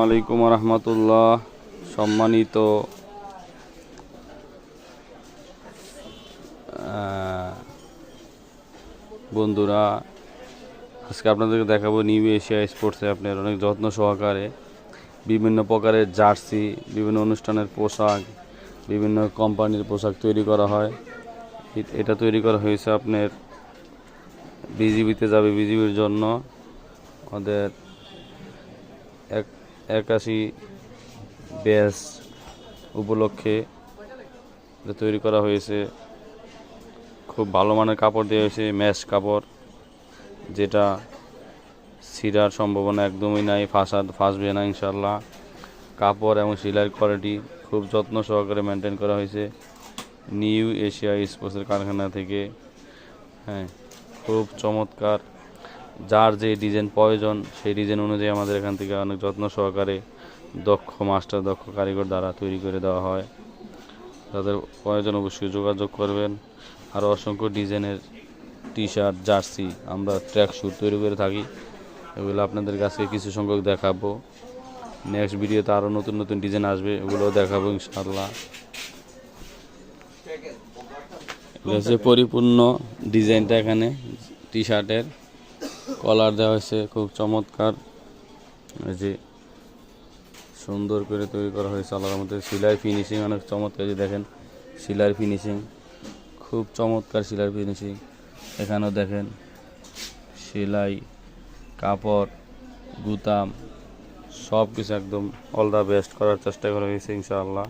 আলাইকুম রহমতুল্লাহ। সম্মানিত বন্ধুরা, আজকে আপনাদেরকে দেখাবো নিউ এশিয়া স্পোর্টসে আপনার অনেক যত্ন সহকারে বিভিন্ন প্রকারের জার্সি, বিভিন্ন অনুষ্ঠানের পোশাক, বিভিন্ন কোম্পানির পোশাক তৈরি করা হয়। এটা তৈরি করা হয়েছে আপনার বিজিবিতে যাবে, বিজিবির জন্য আমাদের 81 ব্যাচ উপলক্ষে এটা তৈরি করা হয়েছে। খুব ভালো মানের কাপড় দেওয়া হয়েছে, ম্যাশ কাপড়, যেটা ছিঁড়ার সম্ভাবনা একদমই নাই, ফাঁসবে না ইনশাল্লাহ। কাপড় এবং সেলাইয়ের কোয়ালিটি খুব যত্ন সহকারে মেনটেন করা হয়েছে নিউ এশিয়া স্পোর্টসের কারখানা থেকে। হ্যাঁ, খুব চমৎকার। যার যে ডিজাইন প্রয়োজন সেই ডিজাইন অনুযায়ী আমাদের এখান থেকে অনেক যত্ন সহকারে দক্ষ মাস্টার, দক্ষ কারিগর দ্বারা তৈরি করে দেওয়া হয়। তাদের প্রয়োজন অবশ্যই যোগাযোগ করবেন। আরও অসংখ্য ডিজাইনের টি শার্ট, জার্সি, আমরা ট্র্যাক স্যুট তৈরি করে থাকি। এগুলো আপনাদের কাছে কিছু সংখ্যক দেখাবো। নেক্সট ভিডিওতে আরও নতুন নতুন ডিজাইন আসবে, এগুলোও দেখাবো ইনশাআল্লাহ। হচ্ছে পরিপূর্ণ ডিজাইনটা এখানে টি শার্টের কলার দেওয়া হয়েছে, খুব চমৎকার, যে সুন্দর করে তৈরি করা হয়েছে আল্লাহর মধ্যে। সেলাই ফিনিশিং অনেক চমৎকার, যে দেখেন সেলাই ফিনিশিং খুব চমৎকার, সেলাই ফিনিশিং এখানেও দেখেন। সেলাই, কাপড়, গুতাম সব কিছু একদম অল দ্য বেস্ট করার চেষ্টা করা হয়েছে ইনশাআল্লাহ।